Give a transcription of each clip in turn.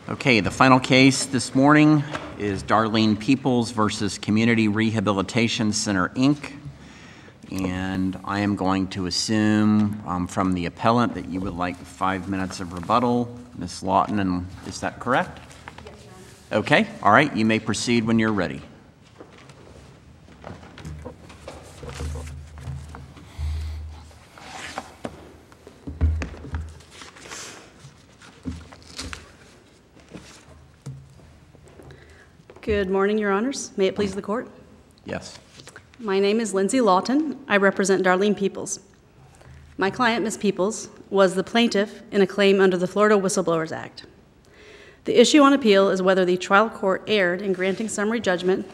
Okay, the final case this morning is Darlene Peoples versus Community Rehabilitation Center, Inc. And I am going to assume from the appellant that you would like 5 minutes of rebuttal. Ms. Lawton, and is that correct? Yes, Your Honor. Okay, all right, you may proceed when you're ready. Good morning, Your Honors. May it please the Court? Yes. My name is Lindsay Lawton. I represent Darlene Peoples. My client, Ms. Peoples, was the plaintiff in a claim under the Florida Whistleblowers Act. The issue on appeal is whether the trial court erred in granting summary judgment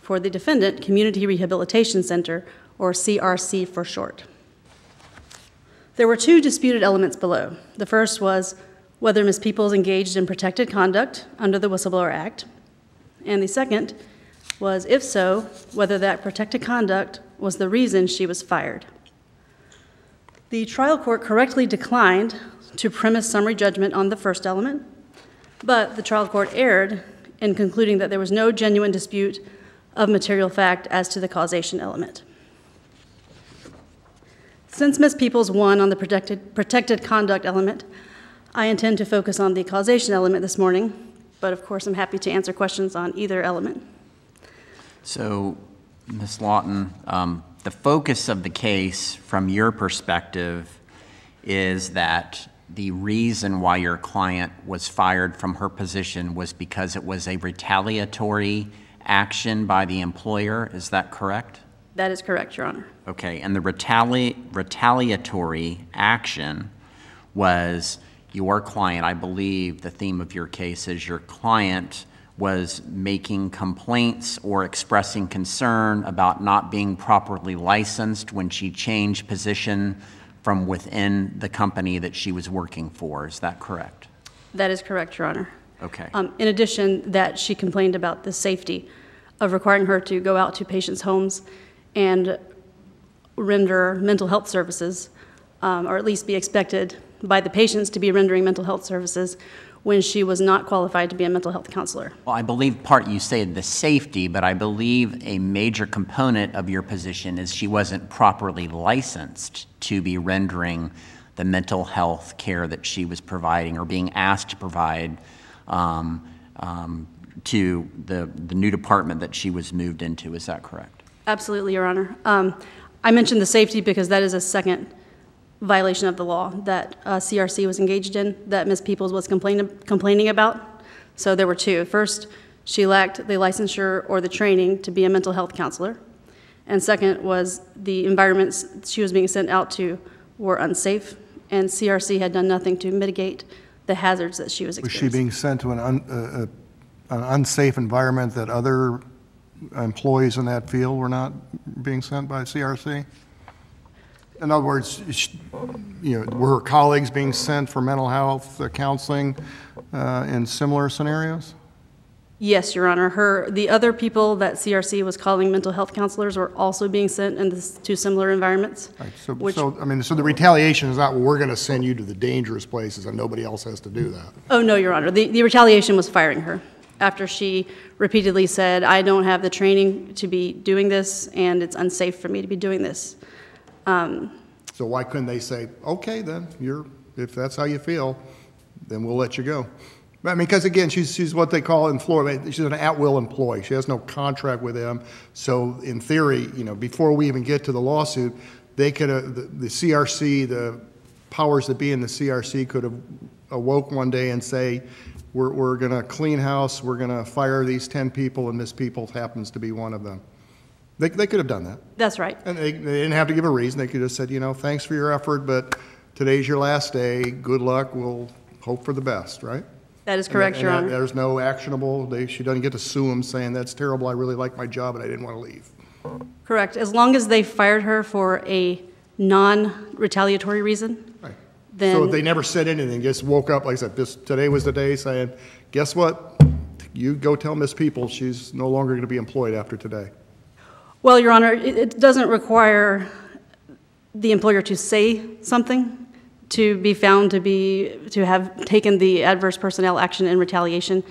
for the defendant, Community Rehabilitation Center, or CRC for short. There were two disputed elements below. The first was whether Ms. Peoples engaged in protected conduct under the Whistleblower Act, and the second was, if so, whether that protected conduct was the reason she was fired. The trial court correctly declined to premise summary judgment on the first element, but the trial court erred in concluding that there was no genuine dispute of material fact as to the causation element. Since Ms. Peoples won on the protected conduct element, I intend to focus on the causation element this morning, but of course I'm happy to answer questions on either element. So, Ms. Lawton, the focus of the case from your perspective is that the reason why your client was fired from her position was because it was a retaliatory action by the employer. Is that correct? That is correct, Your Honor. Okay, and the retaliatory action was your client. I believe the theme of your case is your client was making complaints or expressing concern about not being properly licensed when she changed position from within the company that she was working for. Is that correct? That is correct, Your Honor. Okay. In addition, that she complained about the safety of requiring her to go out to patients' homes and render mental health services, or at least be expected by the patients to be rendering mental health services when she was not qualified to be a mental health counselor. Well, I believe you say the safety, but I believe a major component of your position is she wasn't properly licensed to be rendering the mental health care that she was providing or being asked to provide to the new department that she was moved into. Is that correct? Absolutely, Your Honor. I mentioned the safety because that is a second violation of the law that CRC was engaged in, that Ms. Peoples was complaining about. So there were two. First, she lacked the licensure or the training to be a mental health counselor. And second was the environments she was being sent out to were unsafe, and CRC had done nothing to mitigate the hazards that she was experiencing. Was she being sent to an unsafe environment that other employees in that field were not being sent by CRC? In other words, were her colleagues being sent for mental health counseling in similar scenarios? Yes, Your Honor. The other people that CRC was calling mental health counselors were also being sent into similar environments. Right. So the retaliation is not, well, we're going to send you to the dangerous places and nobody else has to do that. Oh, no, Your Honor. The retaliation was firing her after she repeatedly said, I don't have the training to be doing this and it's unsafe for me to be doing this. So why couldn't they say, okay, then, if that's how you feel, then we'll let you go? I mean, because again, she's what they call in Florida, she's an at-will employee. She has no contract with them. So in theory, before we even get to the lawsuit, they could have, the CRC, the powers that be in the CRC could have awoke one day and say, we're going to clean house, we're going to fire these 10 people, and Ms. Peoples happens to be one of them. They could have done that. That's right. And they didn't have to give a reason. They could have said, thanks for your effort, but today's your last day. Good luck. We'll hope for the best, right? That is correct, Your Honor. There's no actionable. She doesn't get to sue them saying, that's terrible. I really like my job, and I didn't want to leave. Correct. As long as they fired her for a non-retaliatory reason, Right. then... So if they never said anything, just woke up, like I said, today was the day saying, guess what? You go tell Ms. Peoples she's no longer going to be employed after today. Well, Your Honor, it doesn't require the employer to say something. to be found to have taken the adverse personnel action in retaliation.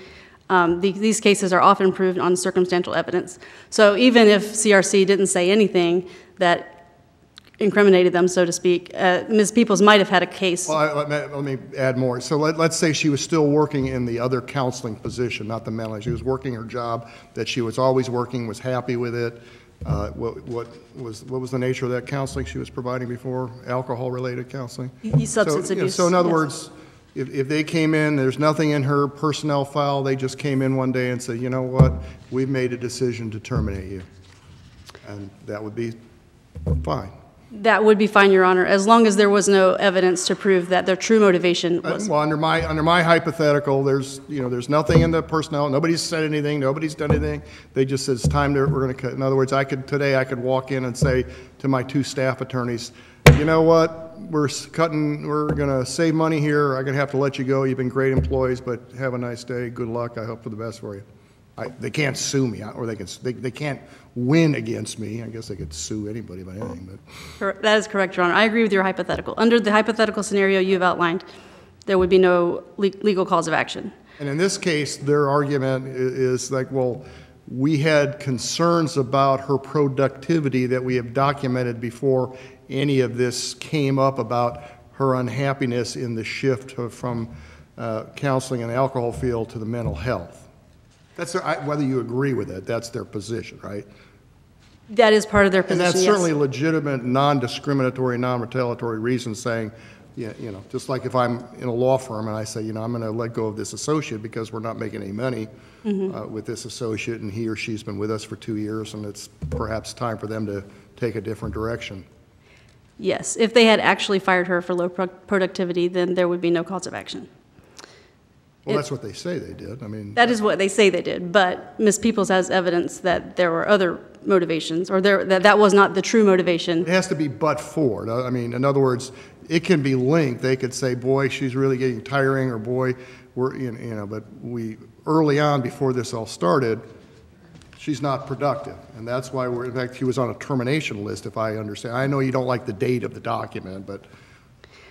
These cases are often proved on circumstantial evidence. So even if CRC didn't say anything that incriminated them, so to speak, Ms. Peoples might have had a case. Well, let me add more. So let's say she was still working in the other counseling position, not the mental health. She was working her job that she was always working, was happy with it. What was the nature of that counseling she was providing before? Alcohol-related counseling? Substance abuse. So in other yes. words, if they came in, there's nothing in her personnel file, they just came in one day and said, you know what, we've made a decision to terminate you. And that would be fine. That would be fine, Your Honor, as long as there was no evidence to prove that their true motivation was. Well, under my hypothetical, there's nothing in the personnel. Nobody's said anything. Nobody's done anything. They just said it's time to, we're going to cut. In other words, today I could walk in and say to my 2 staff attorneys, you know what, we're going to save money here. I'm going to have to let you go. You've been great employees, but have a nice day. Good luck. I hope for the best for you. They can't sue me, or they can't win against me. I guess they could sue anybody about anything. But That is correct, Your Honor. I agree with your hypothetical. Under the hypothetical scenario you've outlined, there would be no legal cause of action. And in this case, their argument is like, well, we had concerns about her productivity that we have documented before any of this came up about her unhappiness in the shift from counseling and the alcohol field to the mental health. That's whether you agree with it, that's their position, right? That is part of their position, And that's yes. certainly legitimate, non-discriminatory, non-retaliatory reasons saying, you know, just like if I'm in a law firm and I say, you know, I'm going to let go of this associate because we're not making any money with this associate and he or she's been with us for 2 years and it's perhaps time for them to take a different direction. Yes. If they had actually fired her for low productivity, then there would be no cause of action. Well, that's what they say they did. I mean, That is what they say they did, but Ms. Peoples has evidence that there were other motivations, or that was not the true motivation. it has to be but for. I mean, in other words, it can be linked. They could say, boy, she's really getting tiring, or boy, we're, you know, but early on before this all started, she's not productive. And that's why in fact, she was on a termination list, if I understand. I know you don't like the date of the document, but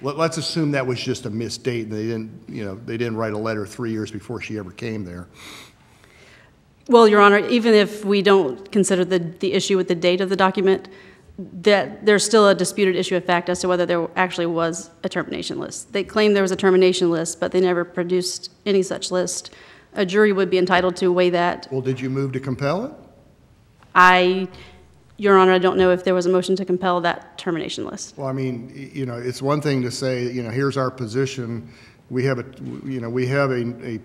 let's assume that was just a misdate and they didn't write a letter 3 years before she ever came there. Well, Your Honor, even if we don't consider the issue with the date of the document, that there's still a disputed issue of fact as to whether there actually was a termination list. They claim there was a termination list, but they never produced any such list. A jury would be entitled to weigh that. Well, did you move to compel it? Your Honor, I don't know if there was a motion to compel that termination list. Well, I mean, you know, it's one thing to say, you know, here's our position. We have a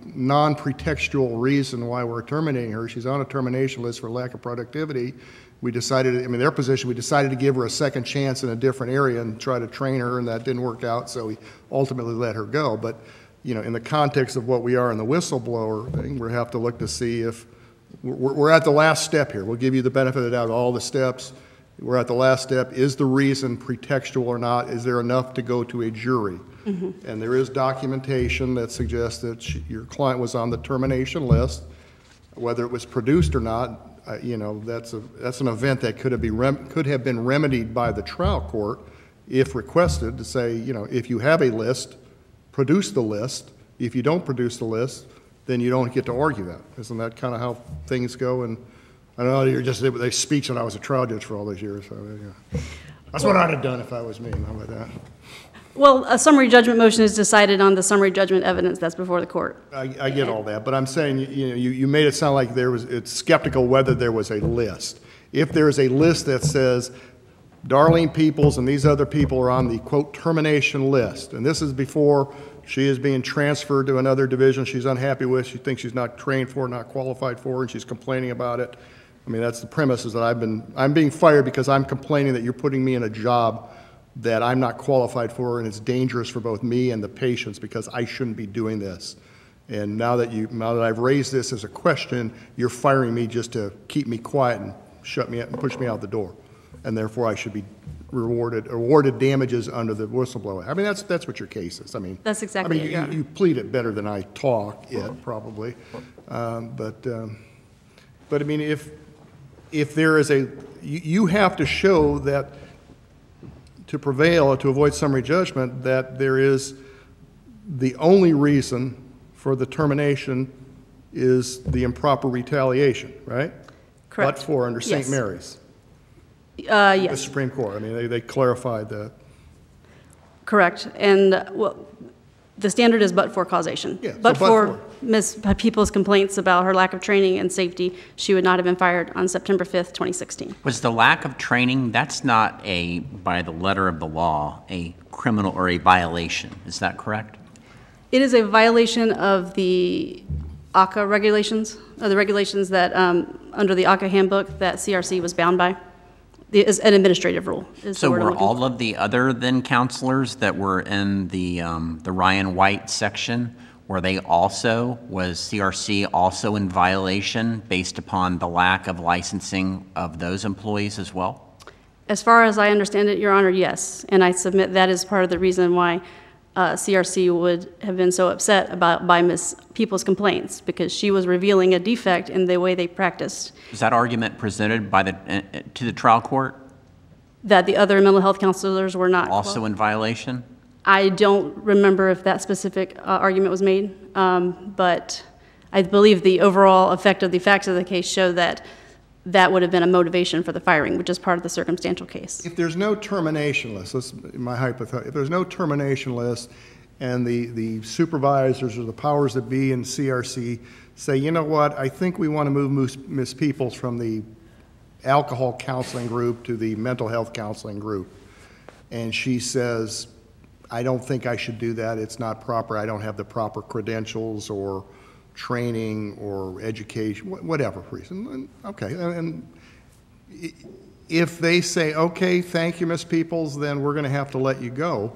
non-pretextual reason why we're terminating her. She's on a termination list for lack of productivity. We decided, I mean, their position, we decided to give her a second chance in a different area and try to train her, and that didn't work out, so we ultimately let her go. But, you know, in the context of what we are in the whistleblower thing, we have to look to see if we're at the last step here. We'll give you the benefit of the doubt of all the steps. We're at the last step. Is the reason pretextual or not? Is there enough to go to a jury? And there is documentation that suggests that your client was on the termination list. Whether it was produced or not, you know, that's an event that could have been remedied by the trial court if requested to say, you know, if you have a list, produce the list. If you don't produce the list, then you don't get to argue that. Isn't that kind of how things go? And I know you're just a speech when I was a trial judge for all those years. So, yeah. That's what I'd have done if I was me. How about that? Well, a summary judgment motion is decided on the summary judgment evidence that's before the court. I get all that, but I'm saying you made it sound like it's skeptical whether there was a list. If there is a list that says Darlene Peoples and these other people are on the quote termination list, and this is before she is being transferred to another division she's unhappy with, she thinks she's not trained for, not qualified for, and she's complaining about it. I mean, that's the premise, is that I'm being fired because I'm complaining that you're putting me in a job that I'm not qualified for, and it's dangerous for both me and the patients because I shouldn't be doing this. And now that I've raised this as a question, you're firing me just to keep me quiet and shut me out and push me out the door. And therefore I should be awarded damages under the whistleblower. I mean, that's what your case is. I mean, That's exactly it, Your I Honor. mean, you plead it better than I talk it, probably. But I mean, if there is you have to show that to prevail or to avoid summary judgment, that there is the only reason for the termination is the improper retaliation, right? Correct. But for under St. Yes. Mary's, the Yes, Supreme Court. I mean, they clarified that. correct. And, well, the standard is but for causation. Yeah, so But but for for. Ms. Peoples' complaints about her lack of training and safety, she would not have been fired on September 5th, 2016. Was the lack of training, that's not a, by the letter of the law, a criminal or a violation, is that correct? It is a violation of the ACA regulations, the regulations that, under the ACA handbook, that CRC was bound by. Is an administrative rule, is the So word I'm were looking all for. of the other then counselors that were in the Ryan White section, were they also, was CRC also in violation based upon the lack of licensing of those employees as well? As far as I understand it, Your Honor, yes. And I submit that is part of the reason why CRC would have been so upset by Ms. Peoples' complaints, because she was revealing a defect in the way they practiced, Was that argument presented by to the trial court, that the other mental health counselors were not. also in violation? I don't remember if that specific argument was made, but I believe the overall effect of the facts of the case show that that would have been a motivation for the firing, which is part of the circumstantial case. If there's no termination list, this is my hypothetical, if there's no termination list and the supervisors or the powers that be in CRC say, you know what, I think we want to move Ms. Peoples from the alcohol counseling group to the mental health counseling group, and she says, I don't think I should do that, it's not proper, I don't have the proper credentials or training or education, whatever reason, okay, and if they say, okay, thank you, Ms. Peoples, then we're going to have to let you go,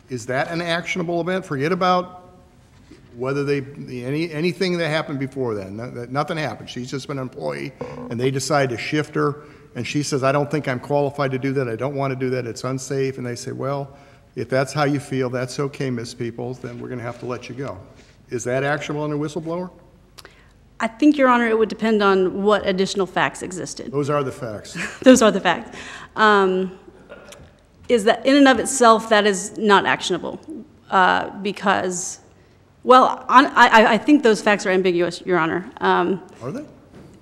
is that an actionable event? Forget about whether anything that happened before then. Nothing happened. She's just been an employee, and they decide to shift her, and she says, I don't think I'm qualified to do that. I don't want to do that. It's unsafe. And they say, well, if that's how you feel, that's okay, Ms. Peoples, then we're going to have to let you go. Is that actionable under whistleblower? I think, Your Honor, it would depend on what additional facts existed. Those are the facts. Those are the facts. Is that in and of itself, that is not actionable because, well, I think those facts are ambiguous, Your Honor. Are they?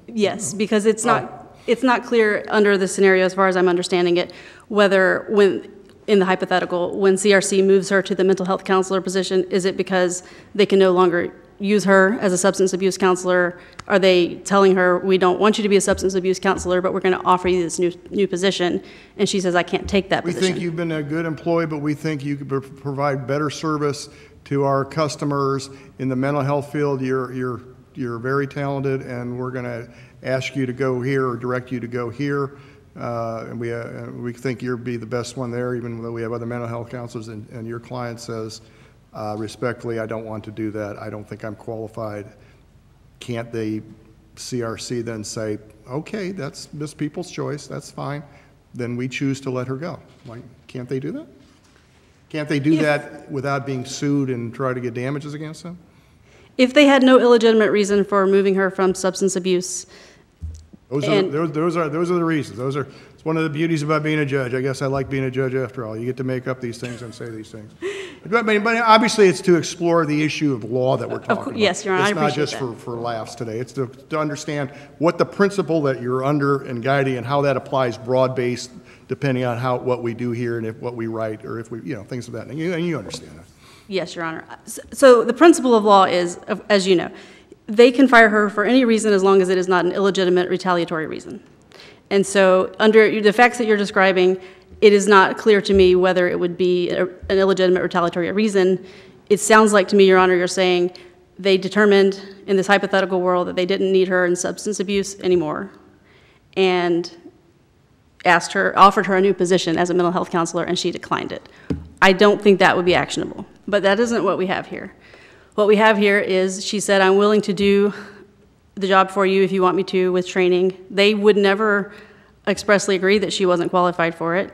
Yes, because it's not clear under the scenario, as far as I'm understanding it, whether in the hypothetical, when CRC moves her to the mental health counselor position, is it because they can no longer use her as a substance abuse counselor? Are they telling her, we don't want you to be a substance abuse counselor, but we're going to offer you this new position? And she says, I can't take that position. We think you've been a good employee, but we think you could provide better service to our customers in the mental health field. You're very talented, and we're going to ask you to go here or direct you to go here. And we think you'll be the best one there, even though we have other mental health counselors, and your client says, respectfully, I don't want to do that. I don't think I'm qualified. Can't the CRC then say, okay, that's Ms. Peoples' choice, that's fine, then we choose to let her go? Like, can't they do that? Can't they do that without being sued and try to get damages against them? If they had no illegitimate reason for moving her from substance abuse. Those are the reasons. It's one of the beauties about being a judge. I guess I like being a judge after all. You get to make up these things and say these things. But obviously, it's to explore the issue of law that we're talking about. Yes, Your Honor, I appreciate It's not just for laughs today. It's to understand what the principle that you're under and guiding and how that applies broad-based, depending on what we do here and what we write or if we, things of that. And you understand that. Yes, Your Honor. So the principle of law is, as you know, they can fire her for any reason as long as it is not an illegitimate retaliatory reason. And so under the facts that you're describing, it is not clear to me whether it would be an illegitimate retaliatory reason. It sounds like to me, Your Honor, you're saying they determined in this hypothetical world that they didn't need her in substance abuse anymore and offered her a new position as a mental health counselor, and she declined it. I don't think that would be actionable, but that isn't what we have here. What we have here is she said, I'm willing to do the job for you if you want me to with training. They would never expressly agree that she wasn't qualified for it.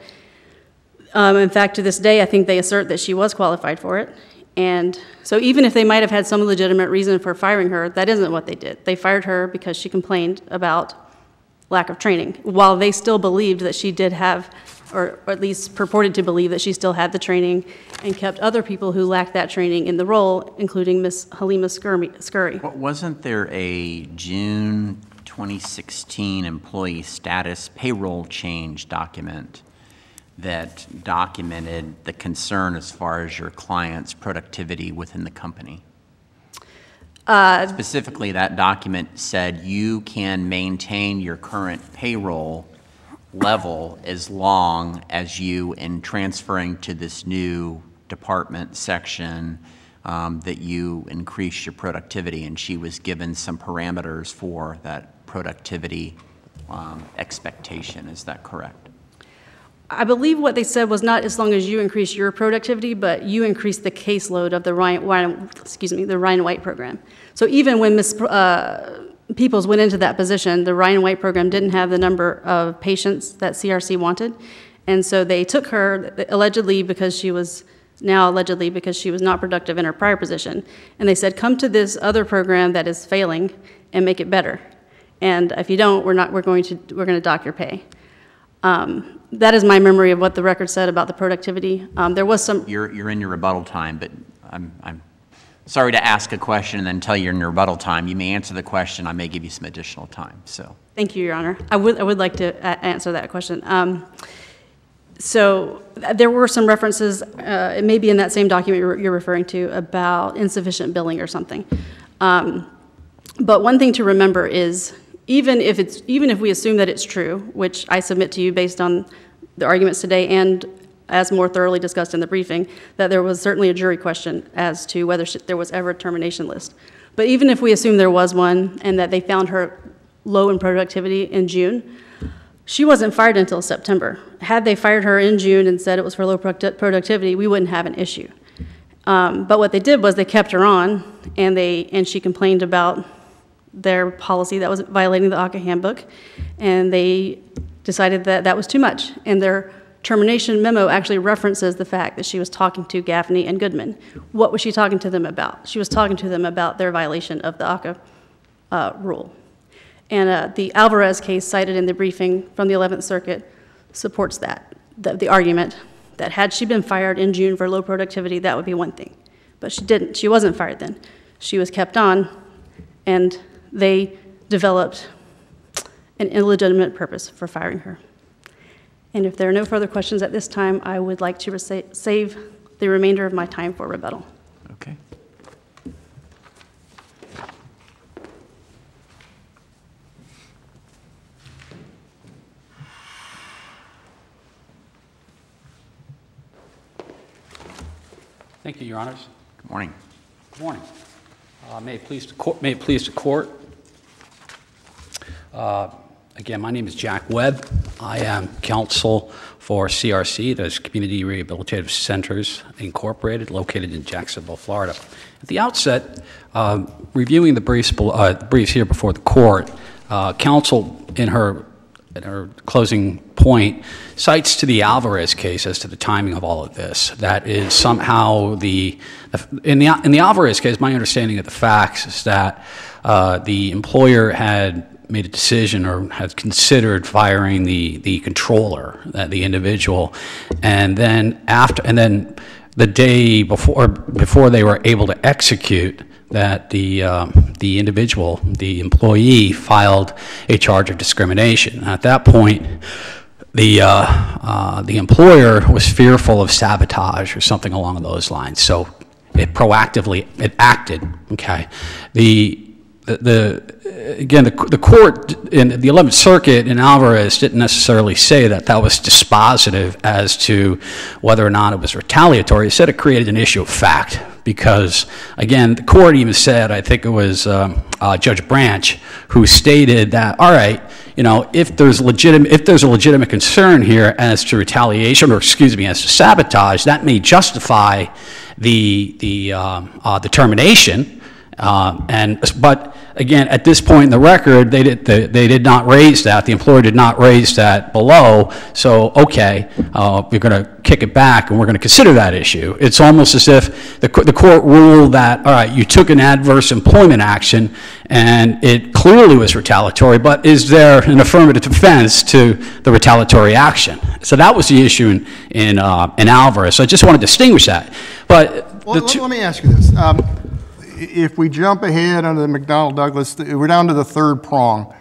In fact, to this day, I think they assert that she was qualified for it. And so even if they might have had some legitimate reason for firing her, that isn't what they did. They fired her because she complained about lack of training, while they still believed that she did have or at least purported to believe that she still had the training, and kept other people who lacked that training in the role, including Ms. Halima Scurry. Wasn't there a June 2016 employee status payroll change document that documented the concern as far as your client's productivity within the company? Specifically, that document said you can maintain your current payroll level as long as you, in transferring to this new department section, that you increase your productivity, and she was given some parameters for that productivity expectation. Is that correct? I believe what they said was not as long as you increase your productivity, but you increase the caseload of the Ryan White program. So even when Ms. Peoples went into that position, the Ryan White program didn't have the number of patients that CRC wanted, and so they took her allegedly because she was not productive in her prior position, and they said, come to this other program that is failing and make it better, and if you don't, we're going to dock your pay. That is my memory of what the record said about the productivity. There was some. You're in your rebuttal time, but I'm sorry to ask a question and then tell you you're in your rebuttal time. You may answer the question. I may give you some additional time. So. Thank you, Your Honor. I would like to answer that question. So there were some references, it may be in that same document you're referring to, about insufficient billing or something. But one thing to remember is, even if we assume that it's true, which I submit to you based on the arguments today and as more thoroughly discussed in the briefing, that there was certainly a jury question as to whether there was ever a termination list. But even if we assume there was one and that they found her low in productivity in June, she wasn't fired until September. Had they fired her in June and said it was for low productivity, we wouldn't have an issue. But what they did was they kept her on, and she complained about their policy that was violating the ACA handbook, and they decided that that was too much. And their termination memo actually references the fact that she was talking to Gaffney and Goodman. What was she talking to them about? She was talking to them about their violation of the ACA rule. And the Alvarez case cited in the briefing from the 11th Circuit supports that, the argument that had she been fired in June for low productivity, that would be one thing. But she didn't. She wasn't fired then. She was kept on, and they developed an illegitimate purpose for firing her. And if there are no further questions at this time, I would like to save the remainder of my time for rebuttal. Okay. Thank you, Your Honors. Good morning. Good morning. May it please the court. Again, my name is Jack Webb. I am counsel for CRC, that's Community Rehabilitative Centers Incorporated, located in Jacksonville, Florida. At the outset, reviewing the briefs here before the court, counsel in her closing point cites to the Alvarez case as to the timing of all of this. That is somehow in the Alvarez case, my understanding of the facts is that the employer had made a decision or had considered firing the controller, the individual, and then the day before they were able to execute, that the individual, the employee, filed a charge of discrimination. At that point, the employer was fearful of sabotage or something along those lines, so it acted. Okay, again, the court in the 11th Circuit in Alvarez didn't necessarily say that was dispositive as to whether or not it was retaliatory. It said it created an issue of fact because, again, the court even said, I think it was Judge Branch, who stated that, all right, you know, if there's a legitimate concern here as to retaliation, or excuse me, as to sabotage, that may justify the termination. But again, at this point in the record, they did not raise that. The employer did not raise that below. So okay, we're going to kick it back and we're going to consider that issue. It's almost as if the court ruled that, all right, you took an adverse employment action and it clearly was retaliatory, but is there an affirmative defense to the retaliatory action? So that was the issue in Alvarez. So I just want to distinguish that. But Well, let me ask you this. If we jump ahead under the McDonnell-Douglas, we're down to the third prong,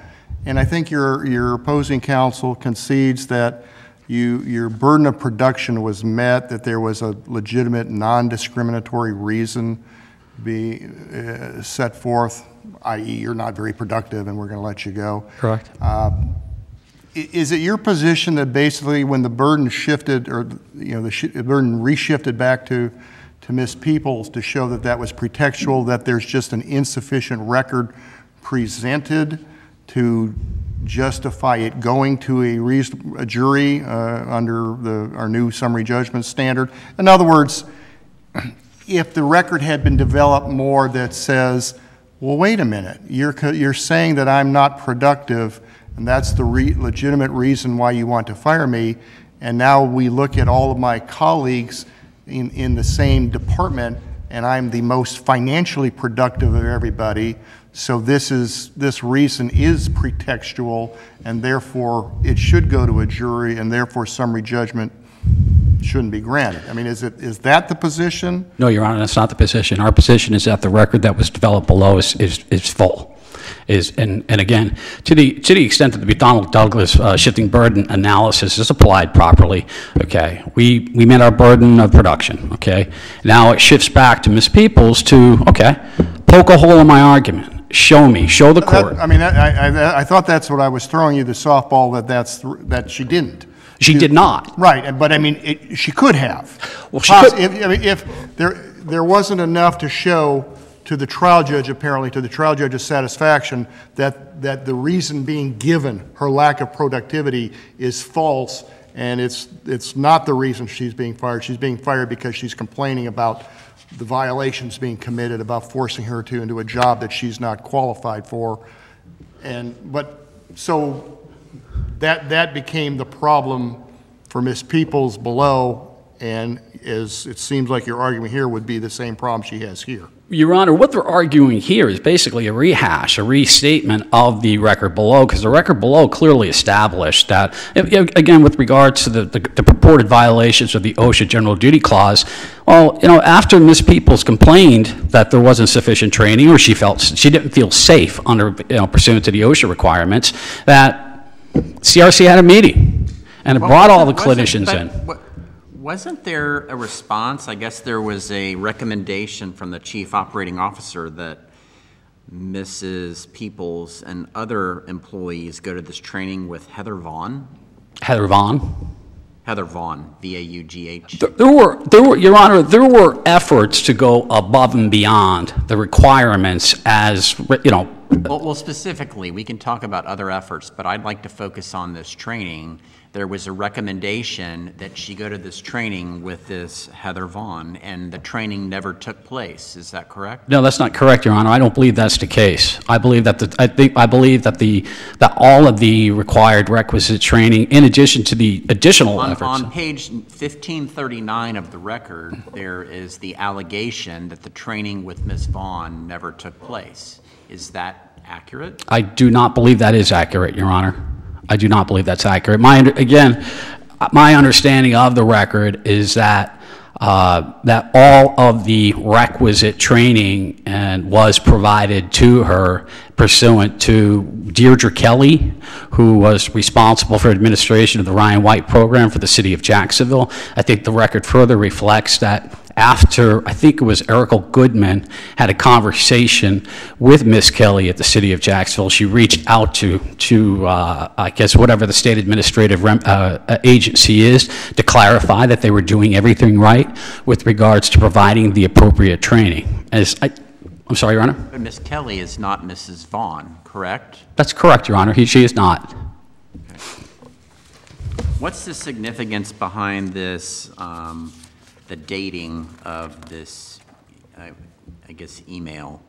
and I think your opposing counsel concedes that your burden of production was met, that there was a legitimate non-discriminatory reason be set forth, i.e. you're not very productive and we're going to let you go. Correct. Is it your position that basically when the burden shifted, or the burden reshifted back to Ms. Peoples to show that that was pretextual, that there's just an insufficient record presented to justify it going to a jury under our new summary judgment standard? In other words, if the record had been developed more that says, well, wait a minute, you're saying that I'm not productive, and that's the legitimate reason why you want to fire me, and now we look at all of my colleagues in the same department, and I'm the most financially productive of everybody, so this reason is pretextual, and therefore it should go to a jury, and therefore summary judgment shouldn't be granted. I mean, is that the position? No, Your Honor, that's not the position. Our position is that the record that was developed below is full. And again, to the extent that the McDonnell-Douglas shifting burden analysis is applied properly, okay, we met our burden of production, okay? Now it shifts back to Ms. Peoples to, okay, poke a hole in my argument. Show me, show the court. I thought that's what I was throwing you, the softball, that she didn't. She did not. Right, but I mean, she could have. Well, she could. If there wasn't enough to show to the trial judge, apparently, to the trial judge's satisfaction, that the reason being given, her lack of productivity, is false, and it's not the reason she's being fired. She's being fired because she's complaining about the violations being committed, about forcing her into a job that she's not qualified for. So that became the problem for Ms. Peoples below, and as it seems like your argument here would be the same problem she has here. Your Honor, what they're arguing here is basically a rehash, a restatement of the record below, because the record below clearly established that, again, with regards to the purported violations of the OSHA General Duty Clause, well, after Ms. Peoples complained that there wasn't sufficient training, or she didn't feel safe under, pursuant to the OSHA requirements, that CRC had a meeting and it brought all the clinicians in. Wasn't there a response? I guess there was a recommendation from the chief operating officer that Mrs. Peoples and other employees go to this training with Heather Vaughn. Heather Vaughn? Heather Vaughn, V-A-U-G-H. There were, Your Honor, there were efforts to go above and beyond the requirements as, Well, specifically, we can talk about other efforts, but I'd like to focus on this training. There was a recommendation that she go to this training with this Heather Vaughn, and the training never took place. Is that correct? No, that's not correct, Your Honor. I don't believe that's the case. I believe that that all of the required requisite training, in addition to the additional efforts. On page 1539 of the record, there is the allegation that the training with Ms. Vaughn never took place. Is that accurate? I do not believe that is accurate, Your Honor. I do not believe that's accurate. My understanding of the record is that that all of the requisite training was provided to her pursuant to Deirdre Kelly, who was responsible for administration of the Ryan White program for the city of Jacksonville. I think the record further reflects that after, I think it was Erica Goodman, had a conversation with Miss Kelly at the city of Jacksonville, she reached out to I guess, whatever the state administrative agency is, to clarify that they were doing everything right with regards to providing the appropriate training. I'm sorry, Your Honor? But Miss Kelly is not Mrs. Vaughn, correct? That's correct, Your Honor. She is not. Okay. What's the significance behind this, the dating of this, I guess, email?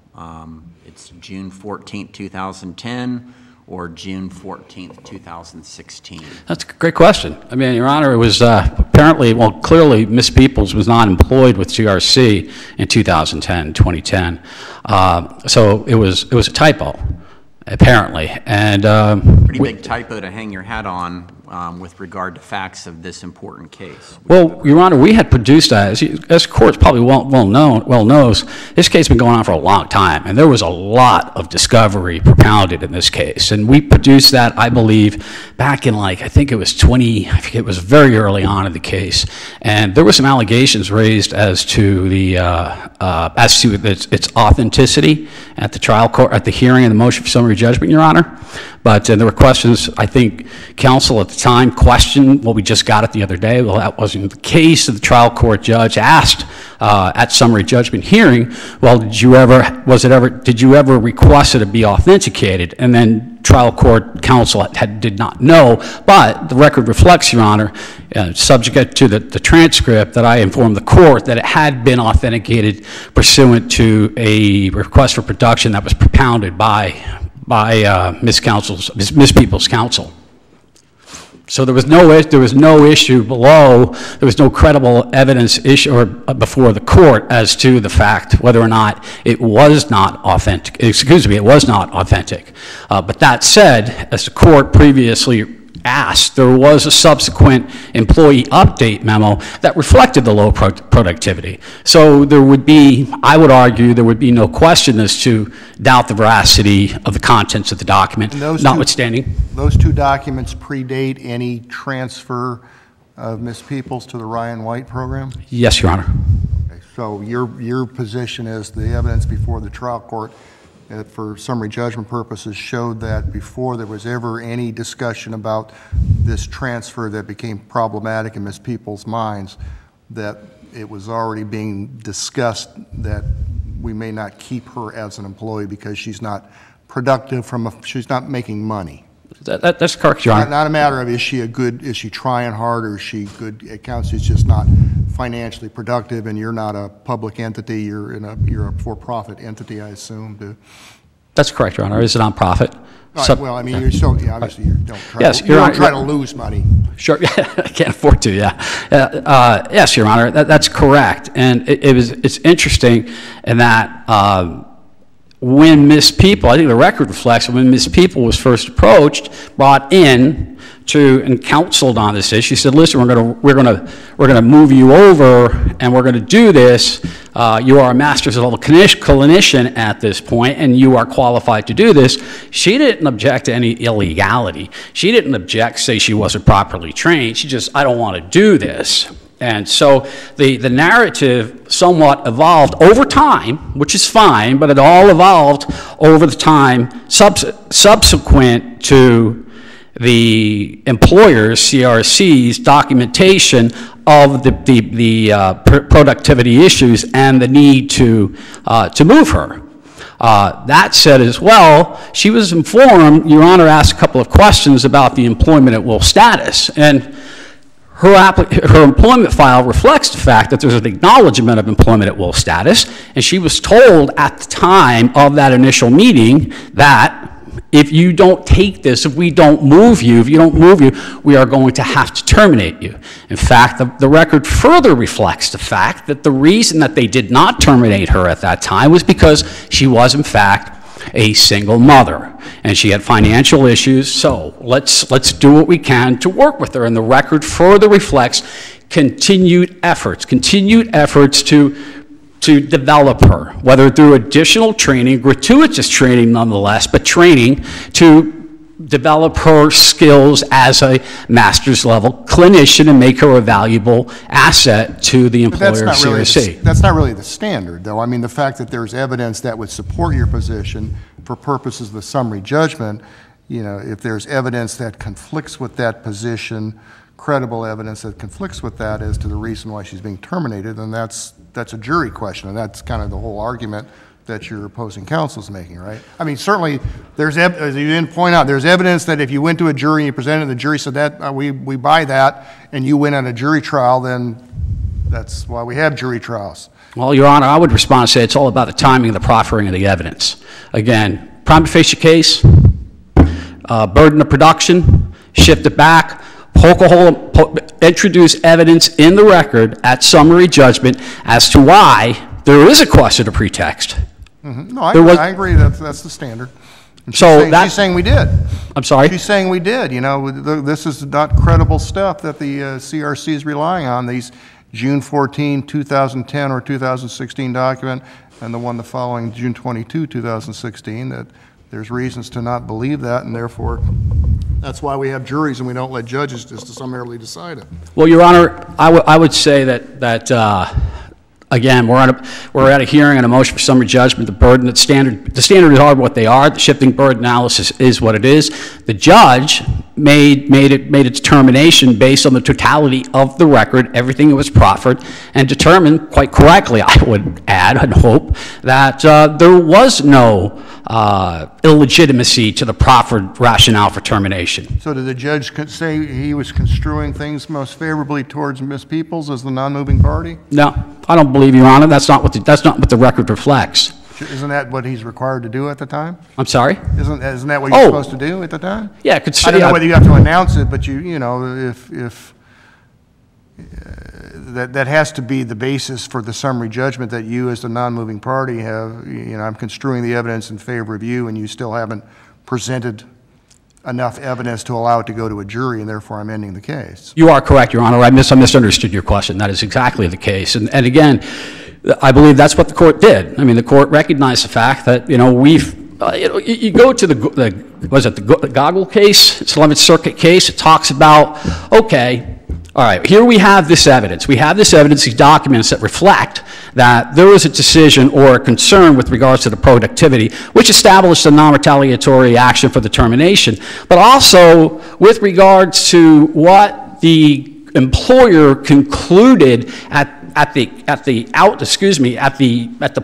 It's June 14th, 2010, or June 14th, 2016? That's a great question. I mean, Your Honor, it was apparently, well, clearly, Ms. Peoples was not employed with CRC in 2010. So it was a typo, apparently. And Pretty big typo to hang your hat on with regard to facts of this important case. well, Your Honor, we had produced that, as courts probably well knows, this case has been going on for a long time, and there was a lot of discovery propounded in this case. And we produced that, I believe, back in I think it was it was very early on in the case. And there were some allegations raised as to its authenticity at the trial court, at the hearing of the motion for summary judgment, Your Honor. But there were questions, I think counsel at the time questioned what we just got it the other day. Well, that wasn't the case. The trial court judge asked at summary judgment hearing, well, did you ever request it to be authenticated? And then trial court counsel did not know, but the record reflects, Your Honor, subject to the transcript, that I informed the court that it had been authenticated pursuant to a request for production that was propounded by Ms. Peoples' counsel. So there was no issue below. There was no credible evidence issue or before the court as to the fact whether or not it was not authentic. Excuse me, it was not authentic. But that said, as the court previously asked, there was a subsequent employee update memo that reflected the low productivity. So there would be, I would argue, there would be no question as to doubt the veracity of the contents of the document, notwithstanding. Those two documents predate any transfer of Ms. Peoples to the Ryan White program? Yes, Your Honor. Okay, so your position is the evidence before the trial court for summary judgment purposes showed that before there was ever any discussion about this transfer that became problematic in Ms. Peoples' minds, that it was already being discussed that we may not keep her as an employee because she's not productive she's not making money. That's correct, Your Honor. Not a matter of is she trying hard or is she good at accounts, she's just not financially productive, and you're not a public entity, you're a for-profit entity, I assume. That's correct, Your Honor. It's a nonprofit. Right, well, I mean, you're still, obviously you don't try, yes, you don't try to right. lose money. Sure, I can't afford to, yeah. Yes, Your Honor, that's correct. And it's interesting in that when Ms. People, I think the record reflects when Ms. People was first approached, brought in and counseled on this issue, she said, listen, we're gonna move you over and we're gonna do this. You are a master's level clinician at this point and you are qualified to do this. She didn't object to any illegality. She didn't object, say she wasn't properly trained. She just, I don't want to do this. And so the narrative somewhat evolved over time, which is fine, but it all evolved over the time subsequent to the employer's, CRC's, documentation of the productivity issues and the need to move her. That said as well, she was informed, Your Honor asked a couple of questions about the employment at will status, and her employment file reflects the fact that there's an acknowledgement of employment at will status, and she was told at the time of that initial meeting that if you don't take this, if we don't move you, we are going to have to terminate you. In fact, the record further reflects the fact that the reason that they did not terminate her at that time was because she was, in fact, a single mother, and she had financial issues, so let's do what we can to work with her. And the record further reflects continued efforts to develop her, whether through additional training, gratuitous training nonetheless, but training to develop her skills as a master's level clinician and make her a valuable asset to the employer of CRC. That's not really the standard, though. I mean, the fact that there's evidence that would support your position for purposes of the summary judgment, you know, if there's evidence that conflicts with that position, credible evidence that conflicts with that as to the reason why she's being terminated, then that's a jury question, and that's kind of the whole argument that your opposing counsel is making, right? I mean, certainly, as you didn't point out, there's evidence that if you went to a jury and you presented, and the jury said that we buy that, and you win on a jury trial, then that's why we have jury trials. Well, Your Honor, I would respond and say it's all about the timing of the proffering of the evidence. Again, prima facie case, burden of production, shift it back, poke a hole, introduce evidence in the record at summary judgment as to why there is a question of pretext. No, I agree, that's the standard. And she's saying we did. I'm sorry? She's saying we did. You know, this is not credible stuff that the CRC is relying on, these June 14, 2010 or 2016 document, and the one the following June 22, 2016, that there's reasons to not believe that, and therefore that's why we have juries and we don't let judges just summarily decide it. Well, Your Honor, I would say that again, we're at a hearing on a motion for summary judgment. The standards are what they are. The shifting burden analysis is what it is. The judge made a determination based on the totality of the record, everything that was proffered, and determined quite correctly, I would add and hope, that there was no illegitimacy to the proffered rationale for termination. So did the judge say he was construing things most favorably towards Ms. Peoples as the non-moving party? No, I don't believe, Your Honor. That's not what the record reflects. Isn't that what he's required to do at the time? I'm sorry? Isn't that what you're supposed to do at the time? Yeah, I don't know whether you have to announce it, but you know, if that has to be the basis for the summary judgment that you as the non-moving party have, you know, I'm construing the evidence in favor of you and you still haven't presented enough evidence to allow it to go to a jury, and therefore I'm ending the case. You are correct, Your Honor. I misunderstood your question. That is exactly the case. And again, I believe that's what the court did. I mean, the court recognized the fact that, you know, you go to the Goggle case, it's 11th Circuit case, it talks about, okay, all right, here we have this evidence. We have this evidence, these documents that reflect that there was a decision or a concern with regards to the productivity, which established a non-retaliatory action for the termination, but also with regards to what the employer concluded at the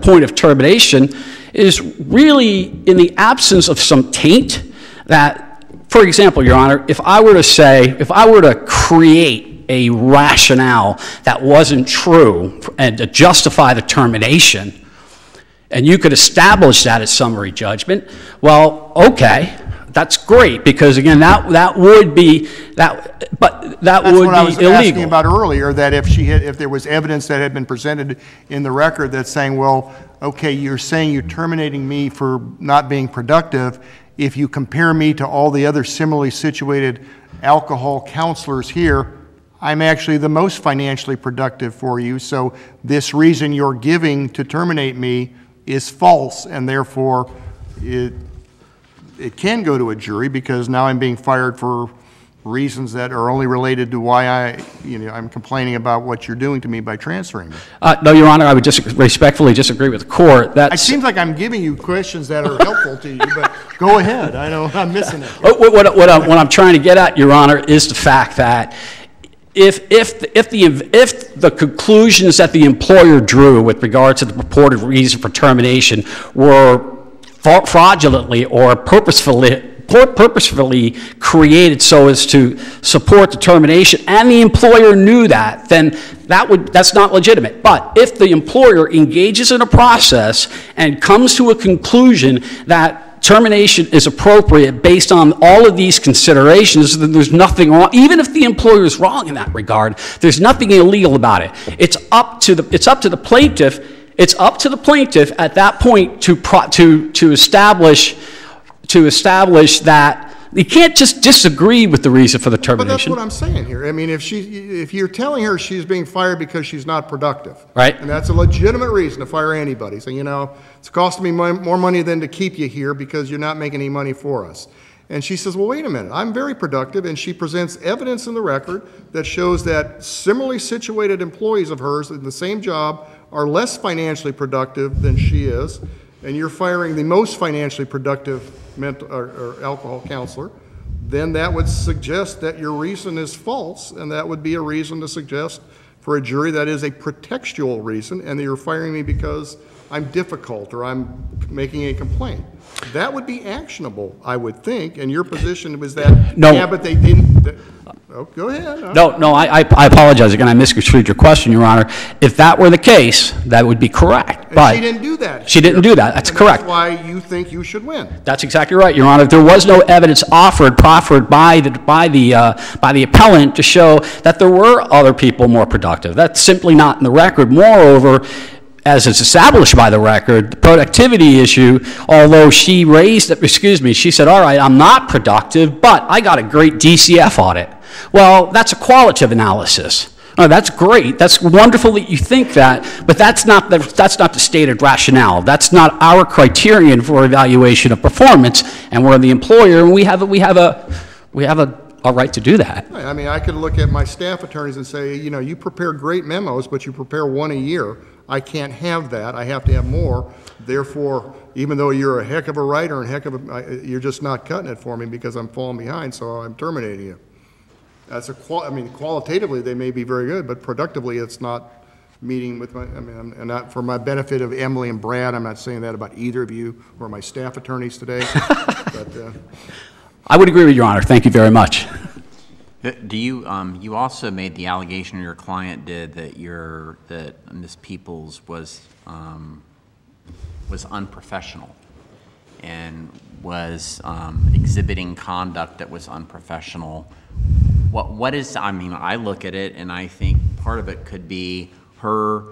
point of termination is really in the absence of some taint that, for example, Your Honor, if I were to create a rationale that wasn't true and to justify the termination, and you could establish that as summary judgment, well, okay, that's great, because again, that would be illegal. That's what I was asking about earlier, that if there was evidence that had been presented in the record that's saying, well, okay, you're saying you're terminating me for not being productive. If you compare me to all the other similarly situated alcohol counselors here, I'm actually the most financially productive for you, so this reason you're giving to terminate me is false, and therefore it can go to a jury because now I'm being fired for reasons that are only related to why I'm complaining about what you're doing to me by transferring me. No, Your Honor, I would respectfully disagree with the court. It seems like I'm giving you questions that are helpful to you, but go ahead. I know I'm missing it. What I'm trying to get at, Your Honor, is the fact that if the conclusions that the employer drew with regard to the purported reason for termination were fraudulently or purposefully created so as to support the termination, and the employer knew that, then that's not legitimate. But if the employer engages in a process and comes to a conclusion that termination is appropriate based on all of these considerations, then there's nothing wrong. Even if the employer is wrong in that regard, there's nothing illegal about it. It's up to the plaintiff. It's up to the plaintiff at that point to establish that you can't just disagree with the reason for the termination. But that's what I'm saying here. I mean, if you're telling her she's being fired because she's not productive, right, and that's a legitimate reason to fire anybody, saying, you know, it's costing me more money than to keep you here because you're not making any money for us. And she says, well, wait a minute, I'm very productive, and she presents evidence in the record that shows that similarly situated employees of hers in the same job are less financially productive than she is, and you're firing the most financially productive or alcohol counselor, then that would suggest that your reason is false, and that would be a reason to suggest for a jury that is a pretextual reason, and that you're firing me because I'm difficult or I'm making a complaint. That would be actionable, I would think, and your position was that, no. Yeah, but they didn't Oh, go ahead. No, I apologize again. I misconstrued your question, Your Honor. If that were the case, that would be correct. And But she didn't do that. She didn't do that. That's correct. That's why you think you should win. That's exactly right, Your Honor. There was no evidence proffered by the appellant to show that there were other people more productive. That's simply not in the record. Moreover, as is established by the record, the productivity issue, although she raised it, she said, all right, I'm not productive, but I got a great DCF audit. Well, that's a qualitative analysis. Oh, that's great. That's wonderful that you think that, but that's not the stated rationale. That's not our criterion for evaluation of performance, and we're the employer, and we have a right to do that. I mean, I could look at my staff attorneys and say, you know, you prepare great memos, but you prepare one a year. I can't have that. I have to have more. Therefore, even though you're a heck of a writer and you're just not cutting it for me because I'm falling behind, so I'm terminating you. That's I mean, qualitatively they may be very good, but productively it's not meeting with and not for my benefit of Emily and Brad. I'm not saying that about either of you or my staff attorneys today. But I would agree with Your Honor. Thank you very much. Do you, you also made the allegation your client did that Ms. Peoples was unprofessional and was exhibiting conduct that was unprofessional. What is, I mean, I look at it and I think part of it could be her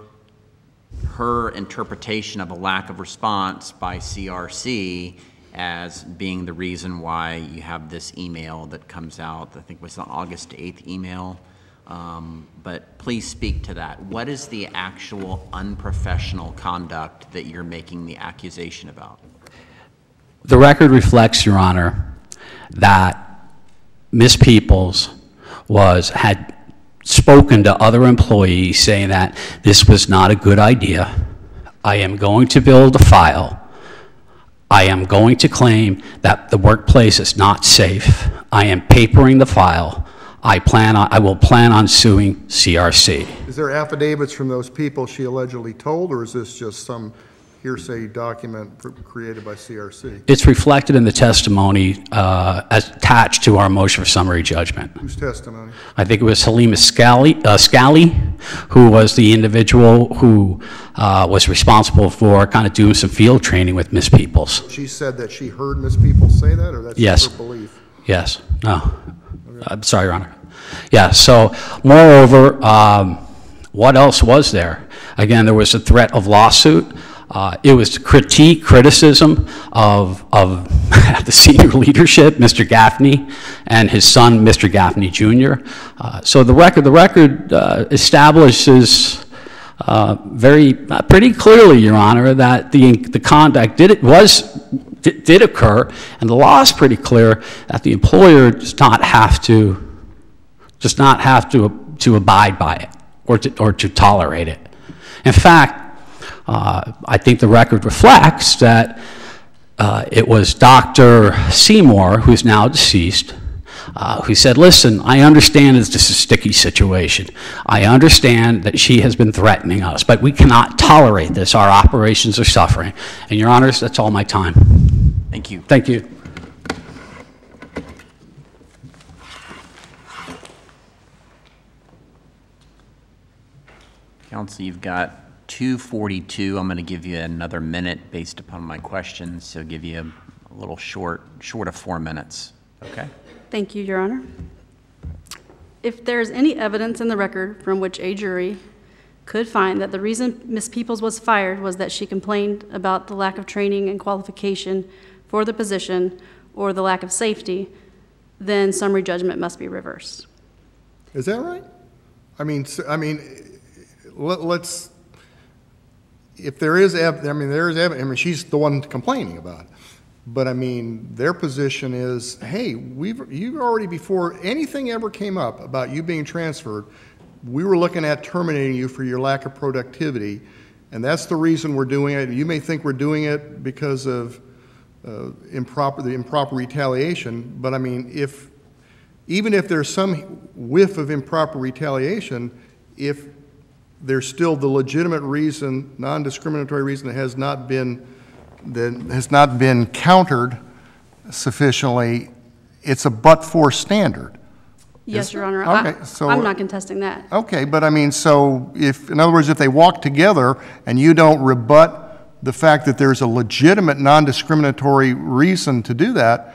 interpretation of a lack of response by CRC as being the reason why you have this email that comes out, I think it was the August 8th email. But please speak to that. What is the actual unprofessional conduct that you're making the accusation about? The record reflects, Your Honor, that Ms. Peoples had spoken to other employees saying that this was not a good idea. I am going to build a file. I am going to claim that the workplace is not safe. I am papering the file. I will plan on suing CRC. Is there affidavits from those people she allegedly told, or is this just some hearsay document created by CRC? It's reflected in the testimony as attached to our motion for summary judgment. Whose testimony? I think it was Halima Scally, who was the individual who was responsible for kind of doing some field training with Ms. Peoples. She said that she heard Ms. Peoples say that, or that's yes. Her belief? Yes. No. Okay. I'm sorry, Your Honor. Yeah, so moreover, what else was there? Again, there was a threat of lawsuit. It was criticism of the senior leadership, Mr. Gaffney, and his son, Mr. Gaffney Jr. So the record establishes pretty clearly, Your Honor, that the conduct did occur, and the law is pretty clear that the employer does not have to abide by it or to tolerate it. In fact, I think the record reflects that it was Dr. Seymour, who is now deceased, who said, listen, I understand this is a sticky situation. I understand that she has been threatening us, but we cannot tolerate this. Our operations are suffering. And Your Honors, that's all my time. Thank you. Thank you. Counsel, you've got 2:42. I'm going to give you another minute based upon my questions, so give you a little short of 4 minutes. Okay? Thank you, Your Honor. If there is any evidence in the record from which a jury could find that the reason Ms. Peoples was fired was that she complained about the lack of training and qualification for the position or the lack of safety, then summary judgment must be reversed. Is that right? I mean, let's. If there is evidence, she's the one complaining about it. But I mean, their position is, hey, you already, before anything ever came up about you being transferred, we were looking at terminating you for your lack of productivity, and that's the reason we're doing it. You may think we're doing it because of the improper retaliation, but I mean, even if there's some whiff of improper retaliation, if there's still the legitimate reason, non-discriminatory reason that has not been countered sufficiently, it's a but-for standard. Yes, Your Honor. Okay, so- I'm not contesting that. Okay, but I mean, so if, in other words, if they walk together and you don't rebut the fact that there's a legitimate non-discriminatory reason to do that,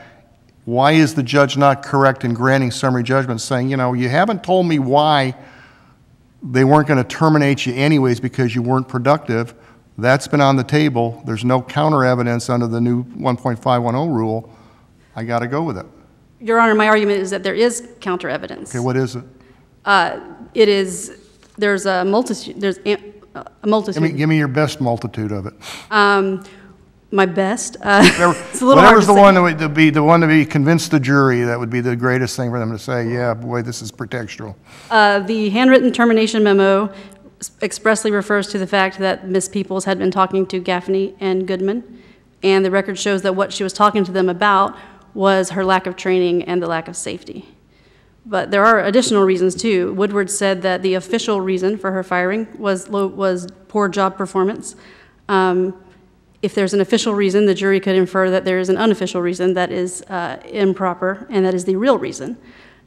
why is the judge not correct in granting summary judgment, saying, you know, you haven't told me why they weren't going to terminate you anyways because you weren't productive? That's been on the table. There's no counter evidence under the new 1.510 rule. I got to go with it. Your Honor, my argument is that there is counter evidence. Okay, what is it? It is, there's a multitude, a multitude. Give me your best multitude of it. My best. It's a little hard Whatever's to the say. one that would be the one to be convinced the jury, that would be the greatest thing for them to say, yeah, boy, this is pretextual. The handwritten termination memo expressly refers to the fact that Ms. Peoples had been talking to Gaffney and Goodman, and the record shows that what she was talking to them about was her lack of training and the lack of safety. But there are additional reasons too. Woodward said that the official reason for her firing was poor job performance. If there's an official reason, the jury could infer that there is an unofficial reason that is improper, and that is the real reason.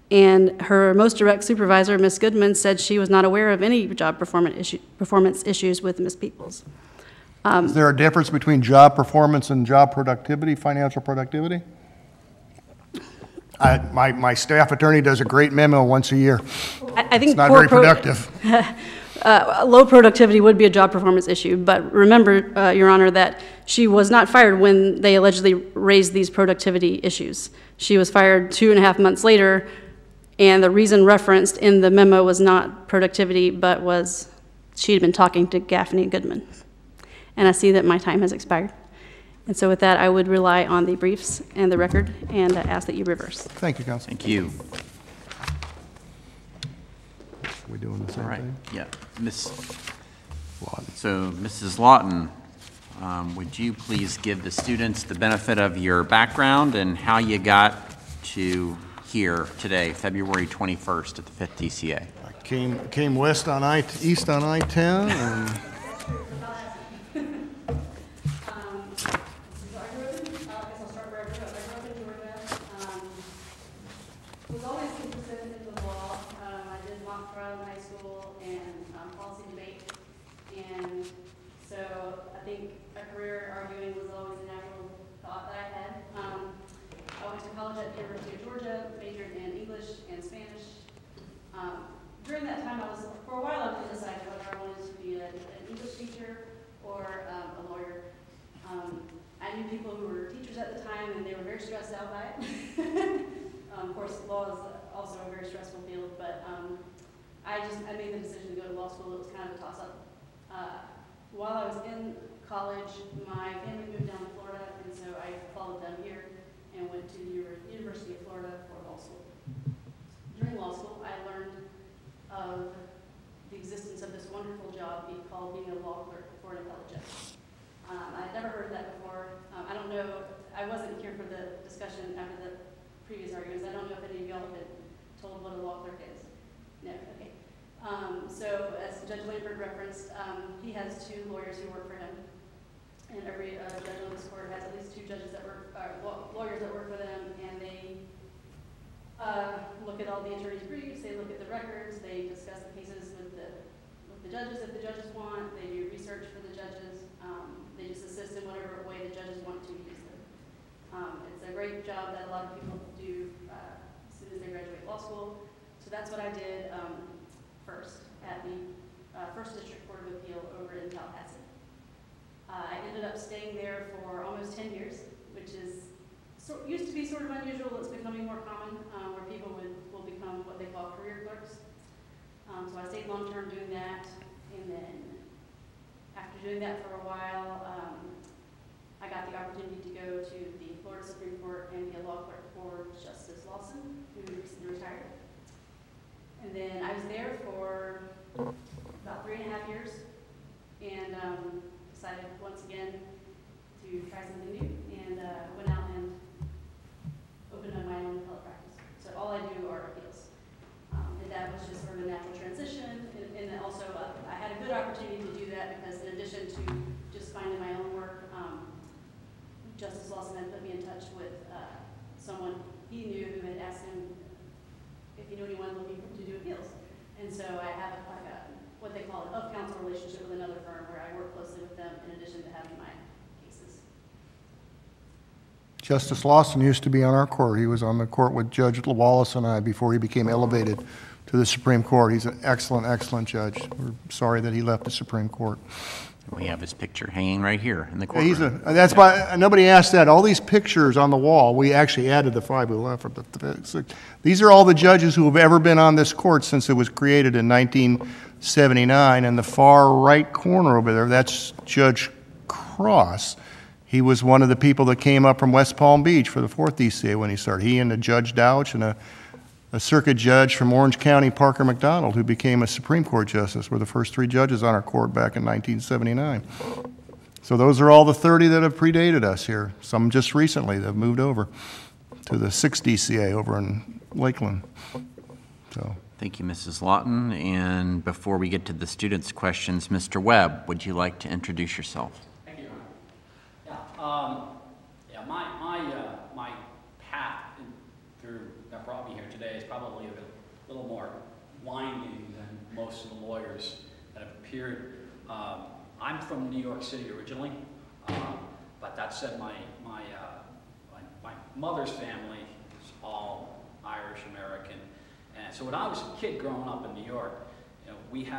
And her most direct supervisor, Ms. Goodman, said she was not aware of any job performance issues with Ms. Peoples. Is there a difference between job performance and job productivity, financial productivity? My staff attorney does a great memo once a year. I think It's not very productive. Low productivity would be a job performance issue, but remember, Your Honor, that she was not fired when they allegedly raised these productivity issues. She was fired 2.5 months later, and the reason referenced in the memo was not productivity, but was she had been talking to Gaffney and Goodman. And I see that my time has expired. And so with that, I would rely on the briefs and the record and ask that you reverse. Thank you, counsel. Thank you. We doing the same All right, thing? yeah. So, Mrs. Lawton, would you please give the students the benefit of your background and how you got to here today, February 21st at the 5th TCA? I came east on I-10 and Was always interested in the law. I did mock trial in high school and policy debate, and so I think a career arguing was always a natural thought that I had. I went to college at the University of Georgia, majored in English and Spanish. During that time, for a while, I was undecided whether I wanted to be an English teacher or a lawyer. I knew people who were teachers at the time, and they were very stressed out by it. Of course, law is also a very stressful field, but I made the decision to go to law school. It was kind of a toss-up. While I was in college, my family moved down to Florida, and so I followed them here and went to the University of Florida for law school. During law school, I learned of the existence of this wonderful job called being a law clerk for an appellate judge. I'd never heard of that before. I don't know, I wasn't here for the discussion after the previous arguments. I don't know if any of y'all have been told what a law clerk is. No, okay. So as Judge Lampert referenced, he has 2 lawyers who work for him. And every judge on this court has at least 2 judges that work, lawyers that work for them, and they look at all the attorney's briefs, they look at the records, they discuss the cases with the judges if the judges want, they do research for the judges, they just assist in whatever way the judges want to use them. It's a great job that a lot of people do as soon as they graduate law school. So that's what I did first at the First District Court of Appeal over in Tallahassee. I ended up staying there for almost 10 years, which is used to be sort of unusual. It's becoming more common where people will become what they call career clerks. So I stayed long term doing that, and then after doing that for a while, I got the opportunity to go to the Florida Supreme Court and be a law clerk for Justice Lawson, who recently retired. And then I was there for about 3.5 years, and decided once again to try something new, and went out and opened up my own appellate practice. So all I do are appeals. And that was just sort of a natural transition, and then also I had a good opportunity to do that because in addition to just finding my own work, Justice Lawson had put me in touch with someone he knew who had asked him if you know anyone looking to do appeals. And so I have what they call an of-counsel relationship with another firm where I work closely with them in addition to having my cases. Justice Lawson used to be on our court. He was on the court with Judge Wallace and I before he became elevated to the Supreme Court. He's an excellent, excellent judge. We're sorry that he left the Supreme Court. We have his picture hanging right here in the Yeah, courtroom. that's why nobody asked that. All these pictures on the wall, we actually added the 5 we left. These are all the judges who have ever been on this court since it was created in 1979. And the far right corner over there, that's Judge Cross. He was one of the people that came up from West Palm Beach for the 4th DCA when he started. He and Judge Douch and a circuit judge from Orange County, Parker McDonald, who became a Supreme Court justice, were the first 3 judges on our court back in 1979. So those are all the 30 that have predated us here. Some just recently that have moved over to the 6th DCA over in Lakeland. So. Thank you, Mrs. Lawton. And before we get to the students' questions, Mr. Webb, would you like to introduce yourself? Thank you, Ron. My path through that brought me here today is probably a little more winding than most of the lawyers that have appeared. I'm from New York City originally, but that said, my mother's family is all Irish American, and so when I was a kid growing up in New York, you know, we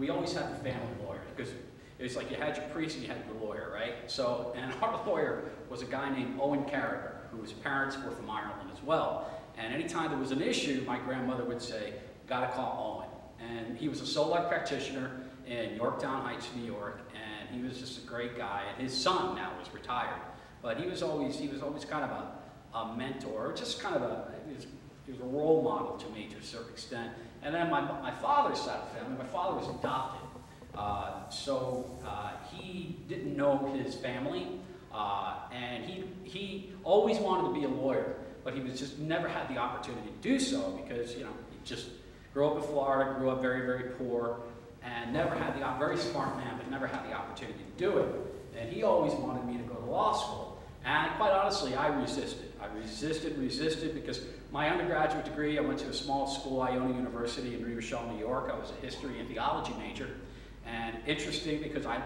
always had the family lawyer, because it was like you had your priest and you had your lawyer, right? So, and our lawyer was a guy named Owen Carragher, whose parents were from Ireland as well. And anytime there was an issue, my grandmother would say, gotta call Owen. And he was a solo practitioner in Yorktown Heights, New York, and he was just a great guy. And his son now is retired. But he was always kind of a mentor, just kind of he was a role model to me to a certain extent. And then my father's side of the family, my father was adopted. So he didn't know his family, and he always wanted to be a lawyer, but he was just never had the opportunity to do so because, you know, he just grew up in Florida, grew up very, very poor, and never had the, very smart man, but never had the opportunity to do it. And he always wanted me to go to law school. And quite honestly, I resisted. I resisted because my undergraduate degree, I went to a small school, Iona University in New Rochelle, New York. I was a history and theology major. And interesting because I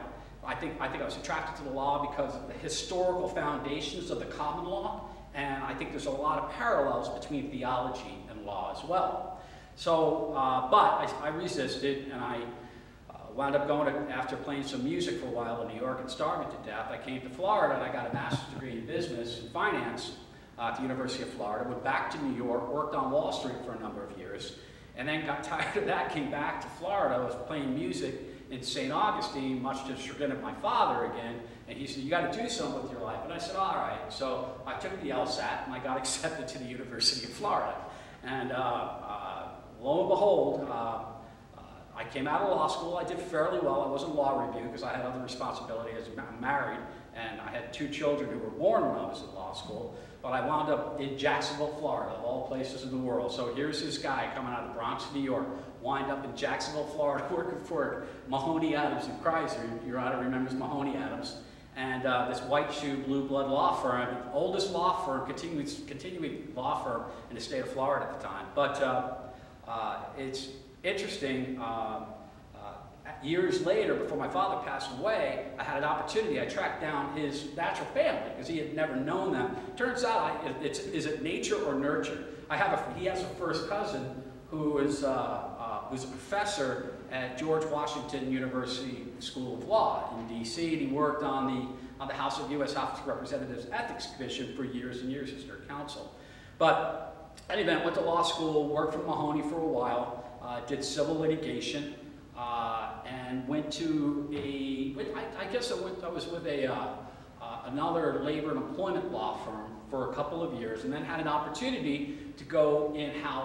think I was attracted to the law because of the historical foundations of the common law. And I think there's a lot of parallels between theology and law as well. So, but I resisted, and I wound up going to, after playing some music for a while in New York and starving to death, I came to Florida and I got a master's degree in business and finance at the University of Florida, went back to New York, worked on Wall Street for a number of years, and then got tired of that, came back to Florida. I was playing music in St. Augustine, much to the chagrin of my father again, and he said, you got to do something with your life. And I said, all right. So I took the LSAT and I got accepted to the University of Florida. And lo and behold, I came out of law school. I did fairly well. I wasn't law review because I had other responsibilities. I'm married, and I had 2 children who were born when I was in law school. But I wound up in Jacksonville, Florida, of all places in the world. So here's this guy coming out of the Bronx, New York, wind up in Jacksonville, Florida, working for Mahoney Adams and Chrysler. Your Honor remembers Mahoney Adams. And this white shoe, blue blood law firm, oldest law firm, continuing law firm in the state of Florida at the time. But it's interesting. Years later, before my father passed away, I had an opportunity. I tracked down his natural family because he had never known them. Turns out, is it nature or nurture? He has a first cousin who is who's a professor at George Washington University School of Law in D.C. and he worked on the House of U.S. House of Representatives Ethics Commission for years and years as their counsel. But anyway, I went to law school, worked for Mahoney for a while, did civil litigation. And went to I was with another labor and employment law firm for a couple of years, and then had an opportunity to go in-house